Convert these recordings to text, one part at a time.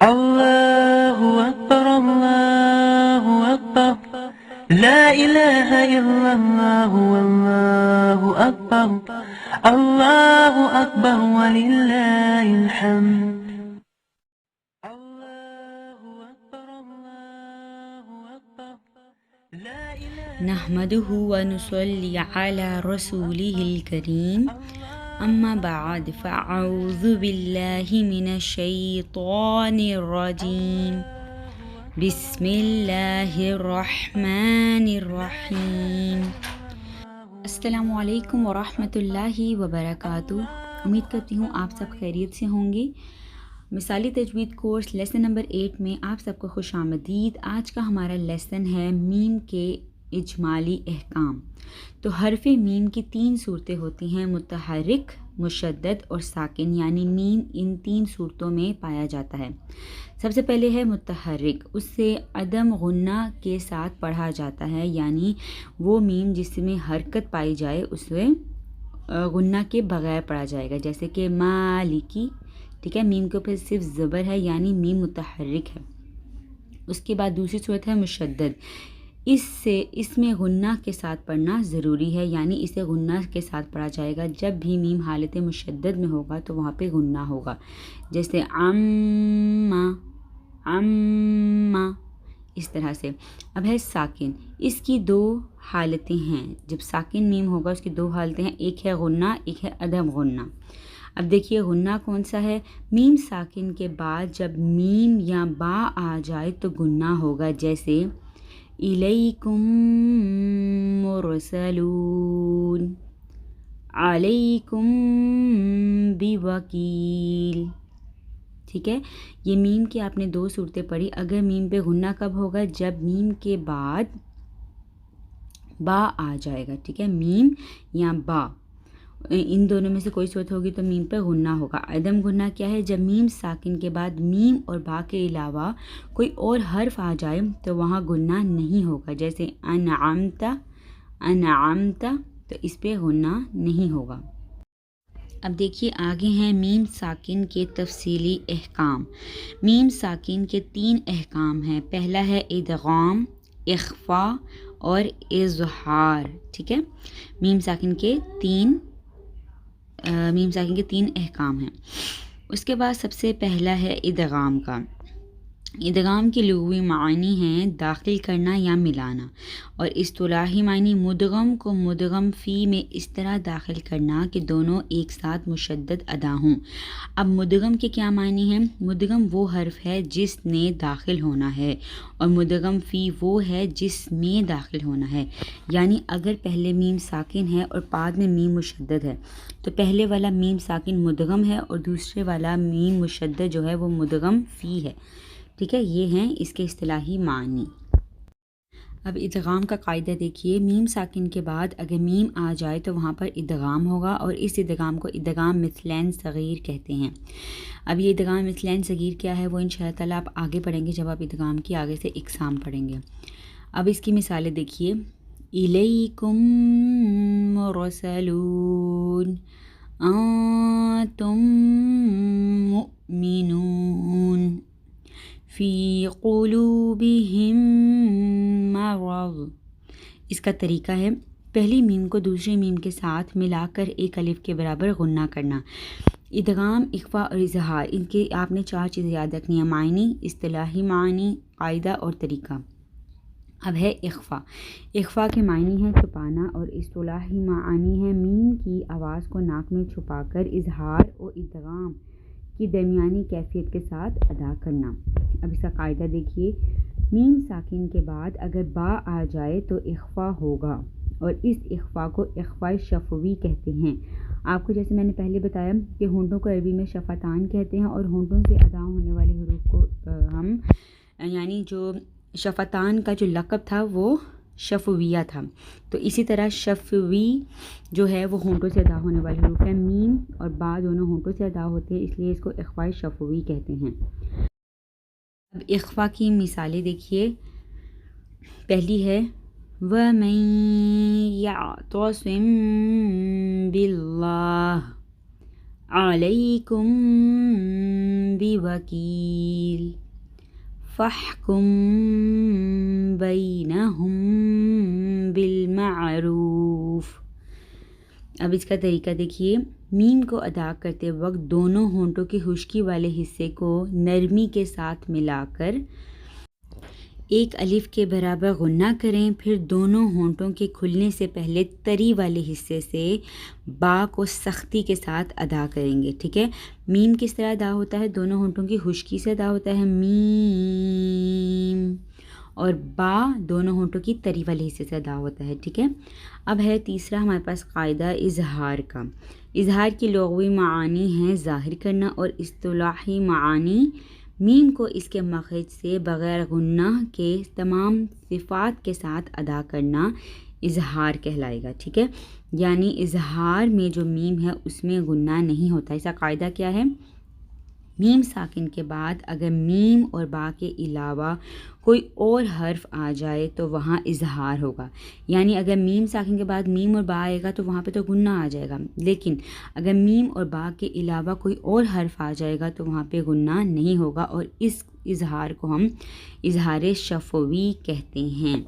الله أكبر الله أكبر لا إله إلا الله والله أكبر الله أكبر ولله الحمد الله أكبر الله أكبر لا إله نحمده ونصلي على رسوله الكريم اما بعد فاعوذ باللہ من الشیطان الرجیم بسم اللہ الرحمن الرحیم۔ السلام علیکم ورحمۃ اللہ وبرکاتہ۔ امید کرتی ہوں آپ سب خیریت سے ہوں گے۔ مثالی تجوید کورس لیسن نمبر 8 میں آپ سب کو خوش آمدید۔ آج کا ہمارا لیسن ہے میم کے اجمالی احکام۔ تو حرف میم کی 3 صورتیں ہوتی ہیں، متحرک، مشدد اور ساکن، یعنی میم ان 3 صورتوں میں پایا جاتا ہے۔ سب سے پہلے ہے متحرک، اس سے عدم غنہ کے ساتھ پڑھا جاتا ہے، یعنی وہ میم جس میں حرکت پائی جائے اس میں غنہ کے بغیر پڑھا جائے گا، جیسے کہ مالکی، ٹھیک ہے، میم کے اوپر صرف زبر ہے یعنی میم متحرک ہے۔ اس کے بعد دوسری صورت ہے مشدد، اس میں غنہ کے ساتھ پڑھنا ضروری ہے، یعنی اسے غنہ کے ساتھ پڑھا جائے گا۔ جب بھی میم حالت مشدد میں ہوگا تو وہاں پہ غنہ ہوگا، جیسے عما، اس طرح سے۔ اب ہے ساکن، اس کی 2 حالتیں ہیں۔ جب ساکن میم ہوگا اس کی 2 حالتیں ہیں، ایک ہے غنہ، ایک ہے عدم غنہ۔ اب دیکھیے غنہ کون سا ہے؟ میم ساکن کے بعد جب میم یا با آ جائے تو غنہ ہوگا، جیسے الیکم مرسلون، علیکم بوکیل، ٹھیک ہے۔ یہ میم کی آپ نے 2 صورتیں پڑھی۔ اگر میم پہ غنہ کب ہوگا؟ جب میم کے بعد با آ جائے گا، ٹھیک ہے، میم یا با، ان دونوں میں سے کوئی صورت ہوگی تو میم پہ غنہ ہوگا۔ عدم غنہ کیا ہے؟ جب میم ساکن کے بعد میم اور با کے علاوہ کوئی اور حرف آ جائے تو وہاں غنہ نہیں ہوگا، جیسے انعمت، تو اس پہ غنہ نہیں ہوگا۔ اب دیکھیے آگے ہیں میم ساکن کے تفصیلی احکام۔ میم ساکن کے 3 احکام ہیں۔ پہلا ہے ادغام، اخفا اور اظہار، ٹھیک ہے۔ میم ساکن کے 3 احکام ہیں۔ اس کے بعد سب سے پہلا ہے ادغام کا۔ ادغام کے لغوی معنی ہیں داخل کرنا یا ملانا، اور اصطلاحی معنی مدغم کو مدغم فی میں اس طرح داخل کرنا کہ دونوں ایک ساتھ مشدد ادا ہوں۔ اب مدغم کے کیا معنی ہیں؟ مدغم وہ حرف ہے جس نے داخل ہونا ہے، اور مدغم فی وہ ہے جس میں داخل ہونا ہے۔ یعنی اگر پہلے میم ساکن ہے اور بعد میں میم مشدد ہے تو پہلے والا میم ساکن مدغم ہے اور دوسرے والا میم مشدد جو ہے وہ مدغم فی ہے، ٹھیک ہے۔ یہ ہیں اس کے اصطلاحی معنی۔ اب ادغام کا قاعدہ دیکھیے، میم ساکن کے بعد اگر میم آ جائے تو وہاں پر ادغام ہوگا، اور اس ادغام کو ادغام مثلین صغیر کہتے ہیں۔ اب یہ ادغام مثلین صغیر کیا ہے وہ انشاءاللہ تعالیٰ آپ آگے پڑھیں گے جب آپ ادغام کی آگے سے اقسام پڑھیں گے۔ اب اس کی مثالیں دیکھیے، الیکم مرسلون، انتم مؤمنون، فی قلوبہم مرض۔ اس کا طریقہ ہے پہلی میم کو دوسری میم کے ساتھ ملا کر ایک الف کے برابر غنہ کرنا۔ ادغام، اخفا اور اظہار، ان کے آپ نے 4 چیزیں یاد رکھنی ہیں، معنی، اصطلاحی معنی، قاعدہ اور طریقہ۔ اب ہے اخفا۔ اخفا کے معنی ہیں چھپانا، اور اصطلاحی معنی ہے میم کی آواز کو ناک میں چھپا کر اظہار اور ادغام کی درمیانی کیفیت کے ساتھ ادا کرنا۔ اب اس کا قاعدہ دیکھیے، میم ساکن کے بعد اگر با آ جائے تو اخفا ہوگا، اور اس اخفا کو اخفاء شفوی کہتے ہیں۔ آپ کو جیسے میں نے پہلے بتایا کہ ہونٹوں کو عربی میں شفتان کہتے ہیں، اور ہونٹوں سے ادا ہونے والے حروف کو ہم یعنی جو شفتان کا جو لقب تھا وہ شفویہ تھا، تو اسی طرح شفوی جو ہے وہ ہونٹوں سے ادا ہونے والے حروف ہیں۔ میم اور با دونوں ہونٹوں سے ادا ہوتے ہیں، اس لیے اس کو اخفاء شفوی کہتے ہیں۔ اب اخفا کی مثالیں دیکھیے، پہلی ہے وَمَن يَعْتَصِم بِاللَّهِ، علیکم بوکیل فاحکم بینہم بالمعروف۔ اب اس کا طریقہ دیکھیے، میم کو ادا کرتے وقت دونوں ہونٹوں کی خشکی والے حصے کو نرمی کے ساتھ ملا کر ایک الف کے برابر غنہ کریں، پھر دونوں ہونٹوں کے کھلنے سے پہلے تری والے حصے سے با کو سختی کے ساتھ ادا کریں گے، ٹھیک ہے۔ میم کس طرح ادا ہوتا ہے؟ دونوں ہونٹوں کی خشکی سے ادا ہوتا ہے میم، اور با دونوں ہونٹوں کی تری والے حصے سے ادا ہوتا ہے، ٹھیک ہے۔ اب ہے تیسرا ہمارے پاس قاعدہ اظہار کا۔ اظہار کی لغوی معانی ہیں ظاہر کرنا، اور اصطلاحی معانی میم کو اس کے مخرج سے بغیر غنہ کے تمام صفات کے ساتھ ادا کرنا اظہار کہلائے گا، ٹھیک ہے۔ یعنی اظہار میں جو میم ہے اس میں غنہ نہیں ہوتا۔ اس کا قاعدہ کیا ہے؟ میم ساکن کے بعد اگر میم اور با کے علاوہ کوئی اور حرف آ جائے تو وہاں اظہار ہوگا۔ یعنی اگر میم ساکن کے بعد میم اور با آئے گا تو وہاں پہ تو غنہ آ جائے گا، لیکن اگر میم اور با کے علاوہ کوئی اور حرف آ جائے گا تو وہاں پہ غنہ نہیں ہوگا، اور اس اظہار کو ہم اظہار شفوی کہتے ہیں۔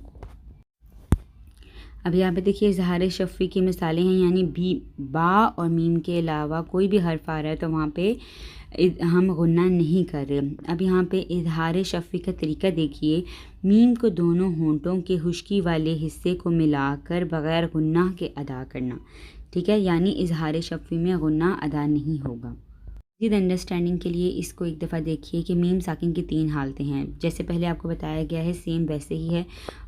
اب یہاں پہ دیکھیے اظہار شفوی کی مثالیں ہیں، یعنی با اور میم کے علاوہ کوئی بھی حرف آ رہا ہے تو وہاں پہ ہم غنہ نہیں کر رہے۔ اب یہاں پہ اظہار شفوی کا طریقہ دیکھیے، میم کو دونوں ہونٹوں کے خشکی والے حصے کو ملا کر بغیر غنہ کے ادا کرنا، ٹھیک ہے۔ یعنی اظہار شفوی میں غنہ ادا نہیں ہوگا۔ مزید انڈرسٹینڈنگ کے لیے اس کو ایک دفعہ دیکھیے کہ میم ساکن کی 3 حالتیں ہیں، جیسے پہلے آپ کو بتایا گیا ہے سیم ویسے ہی ہے،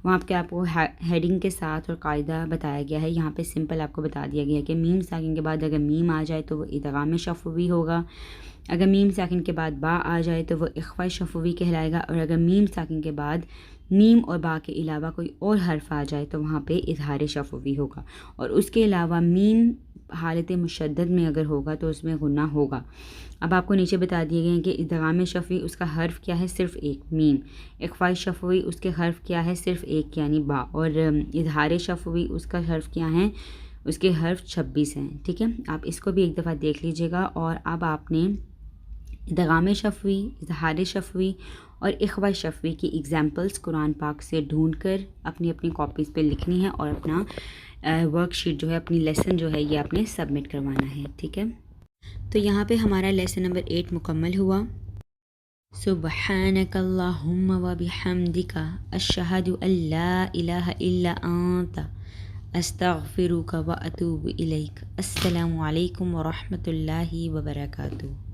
وہاں پہ آپ کو ہیڈنگ کے ساتھ اور قاعدہ بتایا گیا ہے۔ یہاں پہ سمپل آپ کو بتا دیا گیا ہے کہ میم ساکن کے بعد اگر میم آ جائے تو وہ ادغام شفوی ہوگا، اگر میم ساکن کے بعد با آ جائے تو وہ اخفاء شفوی کہلائے گا، اور اگر میم ساکن کے بعد میم اور با کے علاوہ کوئی اور حرف آ جائے تو وہاں پہ اظہار شفوی ہوگا، اور اس کے علاوہ میم حالت مشدد میں اگر ہوگا تو اس میں غنہ ہوگا۔ اب آپ کو نیچے بتا دیے گئے ہیں کہ ادغام شفوی اس کا حرف کیا ہے؟ صرف ایک میم۔ اخفاء شفوی اس کے حرف کیا ہے؟ صرف ایک یعنی با، اور اظہار شفوی اس کا حرف کیا ہے؟ اس کے حرف 26 ہیں، ٹھیک ہے۔ آپ اس کو بھی ایک دفعہ دیکھ لیجئے گا، اور اب آپ نے ادغام شفوی، اظہار شفوی اور اخفاء شفوی کی ایگزامپلس قرآن پاک سے ڈھونڈ کر اپنی کاپیز پہ لکھنی ہے، اور اپنا ورک شیٹ جو ہے، اپنی لیسن جو ہے، یہ آپ نے سبمٹ کروانا ہے، ٹھیک ہے۔ تو یہاں پہ ہمارا لیسن نمبر 8 مکمل ہوا۔ سبحانک اللہم و بحمدک اشہد ان لا الہ الا انت استغفرک و اتوب الیک۔ السلام علیکم ورحمۃ اللہ وبرکاتہ۔